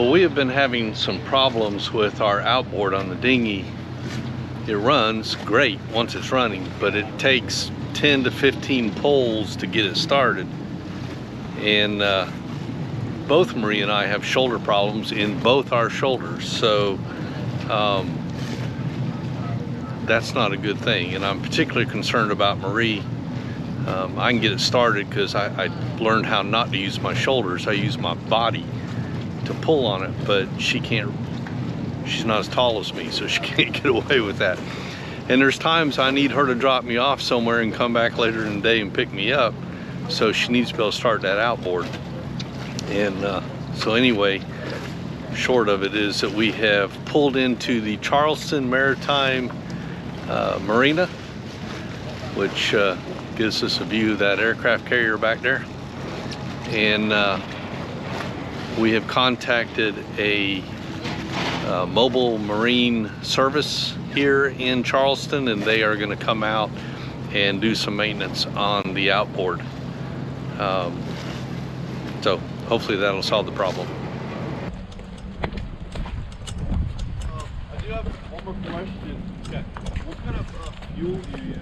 Well, we have been having some problems with our outboard on the dinghy. It runs great once it's running, but it takes 10 to 15 pulls to get it started. And both Marie and I have shoulder problems in both our shoulders, so that's not a good thing. And I'm particularly concerned about Marie. I can get it started because I learned how not to use my shoulders. I use my body to pull on it, but she can't. She's not as tall as me, so she can't get away with that. And there's times I need her to drop me off somewhere and come back later in the day and pick me up, so she needs to be able to start that outboard. And so anyway, short of it is that we have pulled into the Charleston Maritime Marina, which gives us a view of that aircraft carrier back there. And we have contacted a mobile marine service here in Charleston, and they are going to come out and do some maintenance on the outboard. So hopefully that'll solve the problem. I do have one more question. Okay. What kind of fuel do you use?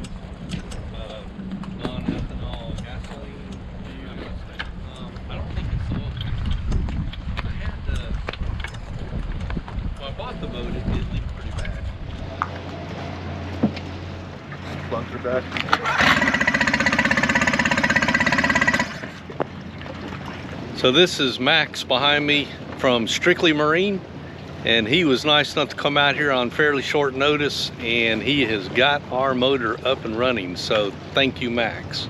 Non-ethanol gasoline. Do you use? I don't think it's oil. I had when I bought the boat, it did leak pretty bad. Bunker back. So this is Max behind me from Strictly Marine, and he was nice enough to come out here on fairly short notice, and he has got our motor up and running. So thank you, Max.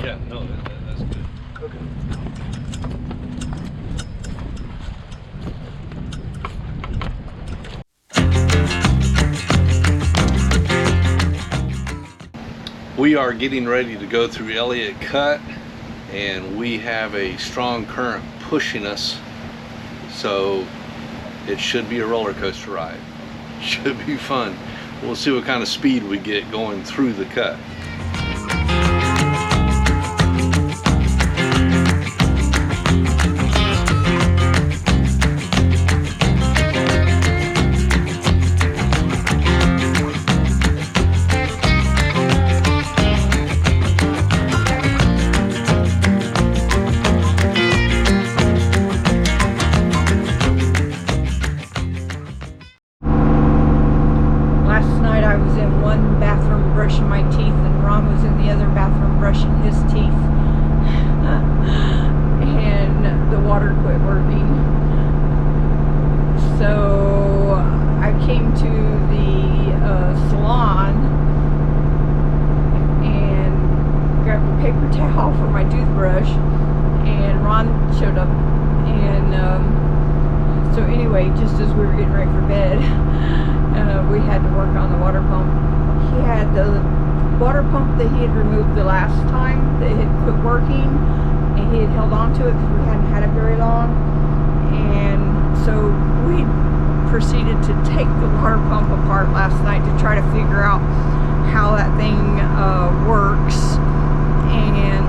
Yeah, no, that's good. Okay. We are getting ready to go through Elliott Cut, and we have a strong current pushing us, so it should be a roller coaster ride. Should be fun. We'll see what kind of speed we get going through the cut. Brushing my teeth, and Ron was in the other bathroom brushing his teeth, and the water quit working. So I came to the salon and grabbed a paper towel for my toothbrush, and Ron showed up. And so anyway, just as we were getting ready for bed, we had to work on the water pump. He had the water pump that he had removed the last time that had quit working, and he had held on to it because we hadn't had it very long. And so we proceeded to take the water pump apart last night to try to figure out how that thing works. And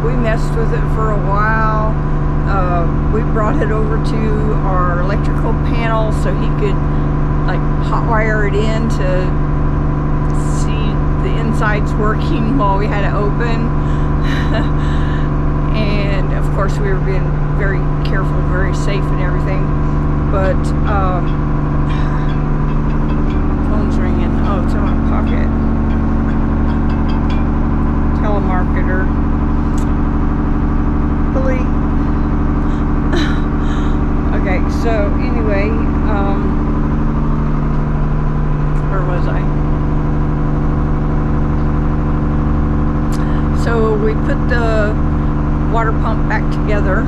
we messed with it for a while. We brought it over to our electrical panel so he could like hotwire it in to see the insides working while we had it open. And of course we were being very careful, very safe and everything. But phone's ringing. Oh, it's in my pocket. Telemarketer. Billy. Okay, so anyway, where was I? So we put the water pump back together.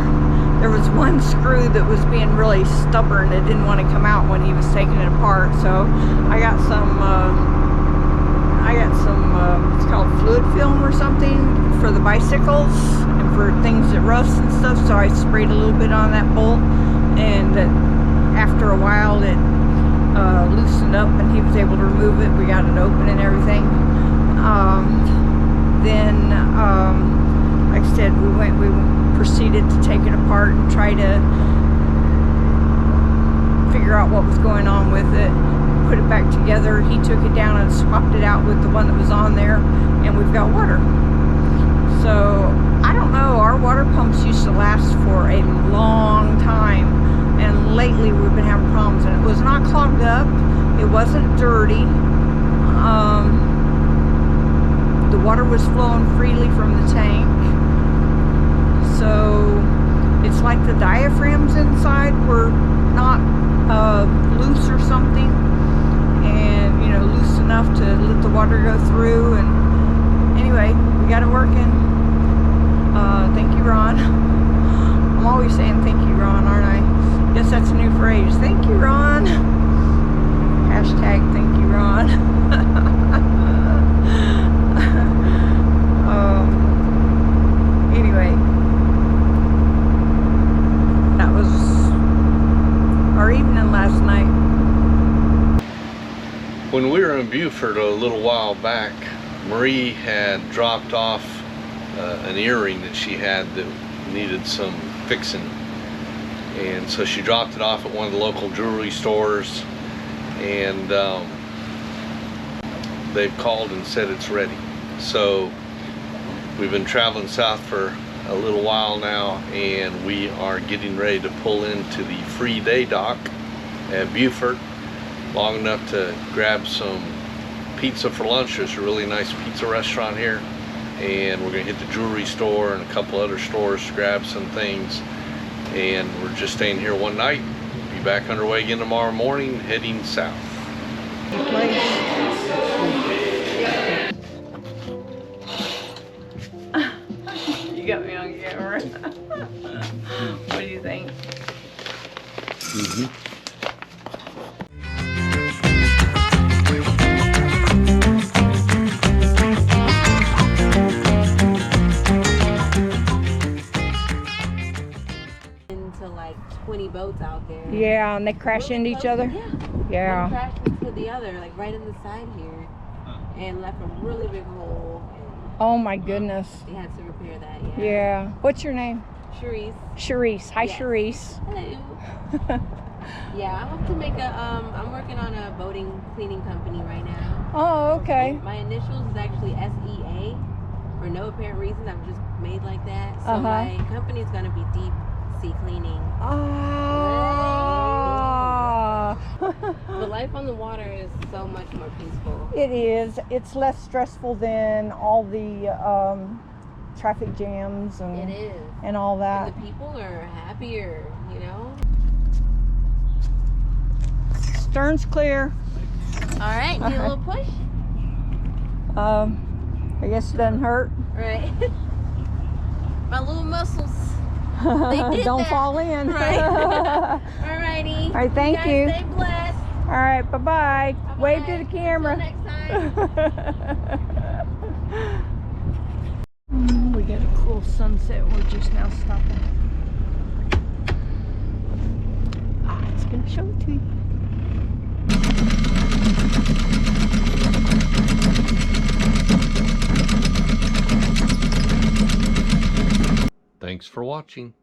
There was one screw that was being really stubborn. It didn't want to come out when he was taking it apart. So I got some it's called fluid film or something for the bicycles and for things that rust and stuff. So I sprayed a little bit on that bolt, and after a while it loosened up and he was able to remove it. We got it open and everything. Then like I said, we apart and try to figure out what was going on with it, put it back together. He took it down and swapped it out with the one that was on there, and we've got water. So I don't know, our water pumps used to last for a long time, and lately we've been having problems, and it was not clogged up, it wasn't dirty. The water was flowing freely from the tank. So it's like the diaphragms inside were not loose or something, and you know, loose enough to let the water go through. And anyway, we got it working. Thank you, Ron. I'm always saying thank you, Ron, aren't I? Guess that's a new phrase. Thank you, Ron. Hashtag thank you, Ron. Anyway, that was our evening last night. When we were in Beaufort a little while back, Marie had dropped off an earring that she had that needed some fixing, and so she dropped it off at one of the local jewelry stores, and they've called and said it's ready. So we've been traveling south for a little while now, and we are getting ready to pull into the free day dock at Beaufort, long enough to grab some pizza for lunch. There's a really nice pizza restaurant here, and we're gonna hit the jewelry store and a couple other stores to grab some things, and we're just staying here one night. Be back underway again tomorrow morning, heading south. You got me on camera. What do you think? Into like 20 boats out there. Yeah, and they crash into each other. Yeah. One Yeah. crashed into the other, like right in the side here, and left a really big hole. Oh my goodness. They had to repair that. Yeah. Yeah. What's your name? Cherise. Charisse. Hi, Yes. Charisse. Hello. Yeah, I hope to make a. I'm working on a boating cleaning company right now. Oh, okay. My initials is actually SEA, for no apparent reason. I've just made like that. So my company is gonna be deep sea cleaning. Ah. But life on the water is so much more peaceful. It is. It's less stressful than all the traffic jams and It is. and all that. And the people are happier, you know? Stern's clear. All right, need a little push? I guess it doesn't hurt. Right. My little muscles. They did Don't that. fall in. Right. All righty. All right, thank you. you. Guys stay blessed. All right, bye-bye. Bye-bye. Wave to the camera. Until next time. We got a cool sunset. We're just now stopping. It's gonna show it to you. Thanks for watching.